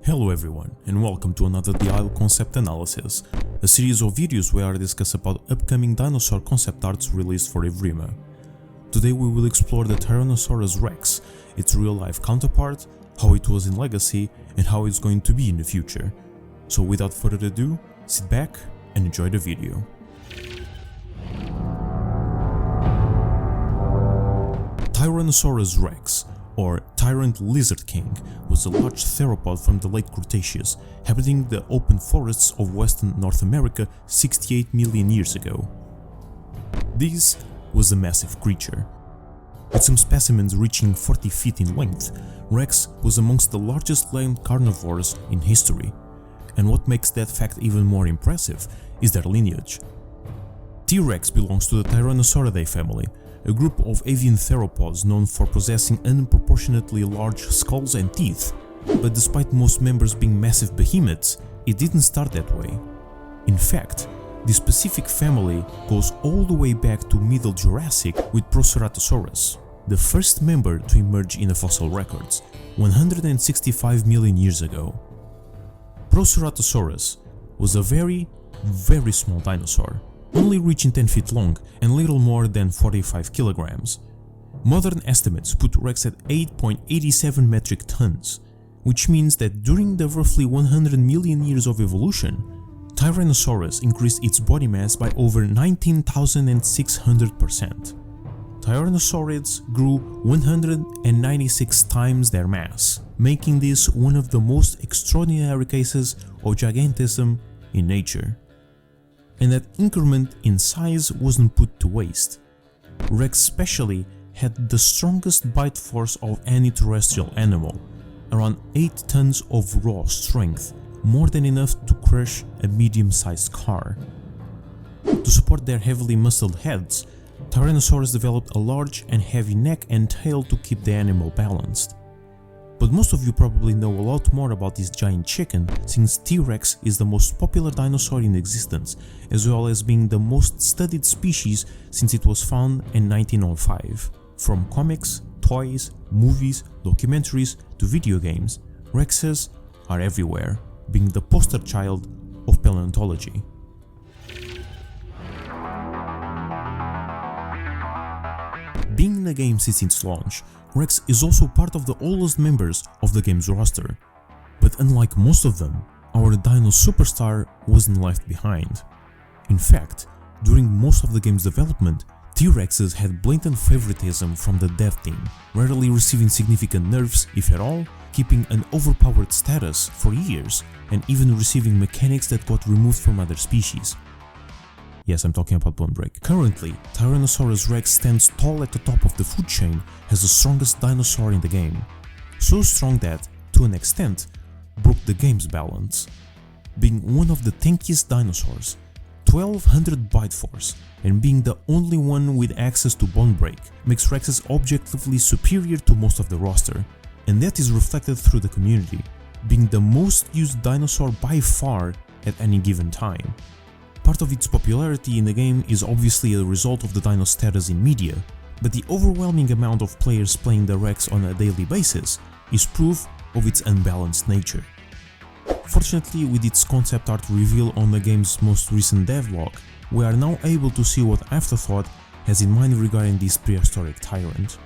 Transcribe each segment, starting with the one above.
Hello everyone, and welcome to another DIY concept analysis, a series of videos where I discuss about upcoming dinosaur concept arts released for Evrima. Today we will explore the Tyrannosaurus Rex, its real-life counterpart, how it was in Legacy, and how it's going to be in the future. So without further ado, sit back and enjoy the video. Tyrannosaurus Rex, or Tyrant Lizard King, was a large theropod from the late Cretaceous, inhabiting the open forests of western North America 68 million years ago. This was a massive creature. With some specimens reaching 40 feet in length, Rex was amongst the largest land carnivores in history, and what makes that fact even more impressive is their lineage. T-Rex belongs to the Tyrannosauridae family, a group of avian theropods known for possessing unproportionately large skulls and teeth, but despite most members being massive behemoths, it didn't start that way. In fact, this specific family goes all the way back to Middle Jurassic with Proceratosaurus, the first member to emerge in the fossil records, 165 million years ago. Proceratosaurus was a very small dinosaur, only reaching 10 feet long and little more than 45 kilograms. Modern estimates put Rex at 8.87 metric tons, which means that during the roughly 100 million years of evolution, Tyrannosaurus increased its body mass by over 19,600%. Tyrannosaurids grew 196 times their mass, making this one of the most extraordinary cases of gigantism in nature. And that increment in size wasn't put to waste. Rex especially had the strongest bite force of any terrestrial animal, around 8 tons of raw strength, more than enough to crush a medium-sized car. To support their heavily muscled heads, Tyrannosaurus developed a large and heavy neck and tail to keep the animal balanced. But most of you probably know a lot more about this giant chicken, since T-Rex is the most popular dinosaur in existence, as well as being the most studied species since it was found in 1905. From comics, toys, movies, documentaries to video games, Rexes are everywhere, being the poster child of paleontology. Being in the game since its launch, Rex is also part of the oldest members of the game's roster. But unlike most of them, our dino superstar wasn't left behind. In fact, during most of the game's development, T-Rexes had blatant favoritism from the dev team, rarely receiving significant nerfs, if at all, keeping an overpowered status for years, and even receiving mechanics that got removed from other species. Yes, I'm talking about Bone Break. Currently, Tyrannosaurus Rex stands tall at the top of the food chain as the strongest dinosaur in the game. So strong that, to an extent, broke the game's balance. Being one of the tankiest dinosaurs, 1200 bite force, and being the only one with access to Bone Break makes Rexes objectively superior to most of the roster, and that is reflected through the community, being the most used dinosaur by far at any given time. Part of its popularity in the game is obviously a result of the dino status in media, but the overwhelming amount of players playing the Rex on a daily basis is proof of its unbalanced nature. Fortunately, with its concept art reveal on the game's most recent devlog, we are now able to see what Afterthought has in mind regarding this prehistoric tyrant.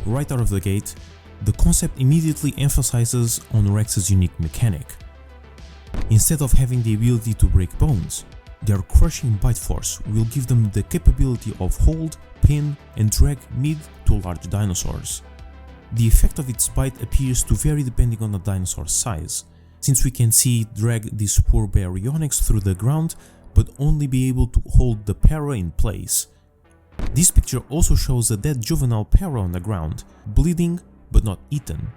Right out of the gate, the concept immediately emphasizes on Rex's unique mechanic. Instead of having the ability to break bones, their crushing bite force will give them the capability of hold, pin, and drag mid to large dinosaurs. The effect of its bite appears to vary depending on the dinosaur's size, since we can see it drag this poor baryonyx through the ground but only be able to hold the para in place. This picture also shows a dead juvenile para on the ground, bleeding but not eaten.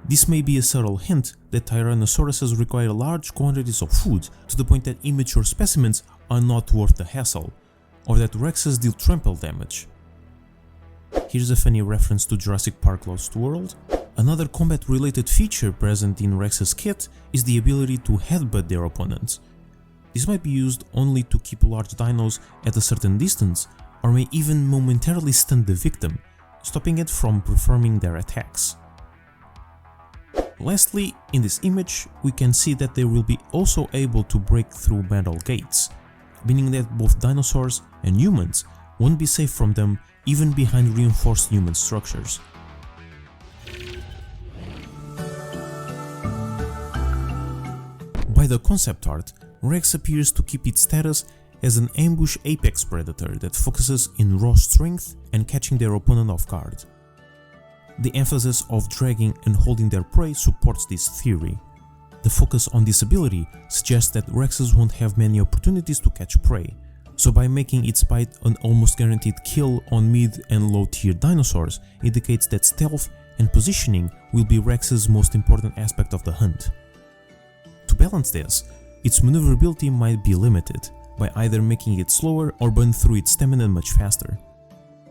This may be a subtle hint that Tyrannosauruses require large quantities of food to the point that immature specimens are not worth the hassle, or that Rexes deal trample damage. Here's a funny reference to Jurassic Park Lost World. Another combat-related feature present in Rex's kit is the ability to headbutt their opponents. This might be used only to keep large dinos at a certain distance, or may even momentarily stun the victim, stopping it from performing their attacks. Lastly, in this image, we can see that they will be also able to break through metal gates, meaning that both dinosaurs and humans won't be safe from them even behind reinforced human structures. By the concept art, Rex appears to keep its status as an ambush apex predator that focuses in raw strength and catching their opponent off guard. The emphasis of dragging and holding their prey supports this theory. The focus on this ability suggests that Rexes won't have many opportunities to catch prey, so by making its bite an almost guaranteed kill on mid and low tier dinosaurs indicates that stealth and positioning will be Rex's most important aspect of the hunt. To balance this, its maneuverability might be limited, by either making it slower or burn through its stamina much faster.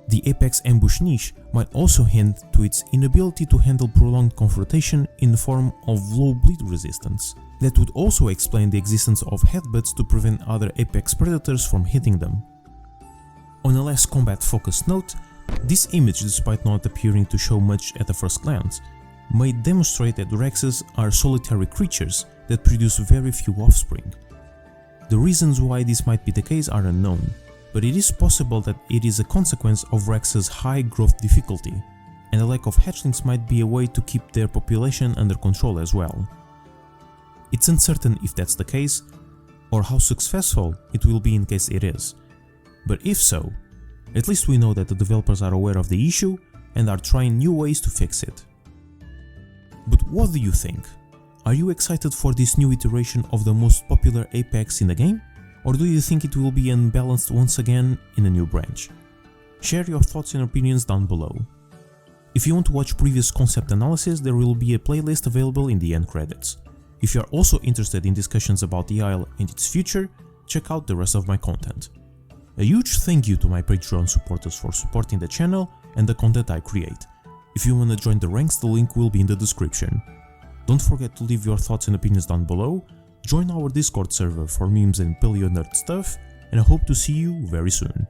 The apex ambush niche might also hint to its inability to handle prolonged confrontation in the form of low bleed resistance. That would also explain the existence of headbutts to prevent other apex predators from hitting them. On a less combat focused note, this image, despite not appearing to show much at the first glance, might demonstrate that Rexes are solitary creatures that produce very few offspring. The reasons why this might be the case are unknown, but it is possible that it is a consequence of Rex's high growth difficulty, and the lack of hatchlings might be a way to keep their population under control as well. It's uncertain if that's the case, or how successful it will be in case it is, but if so, at least we know that the developers are aware of the issue and are trying new ways to fix it. But what do you think? Are you excited for this new iteration of the most popular apex in the game? Or do you think it will be unbalanced once again in a new branch? Share your thoughts and opinions down below. If you want to watch previous concept analysis, there will be a playlist available in the end credits. If you are also interested in discussions about the Isle and its future, check out the rest of my content. A huge thank you to my Patreon supporters for supporting the channel and the content I create. If you want to join the ranks, the link will be in the description. Don't forget to leave your thoughts and opinions down below, join our Discord server for memes and paleo nerd stuff, and I hope to see you very soon.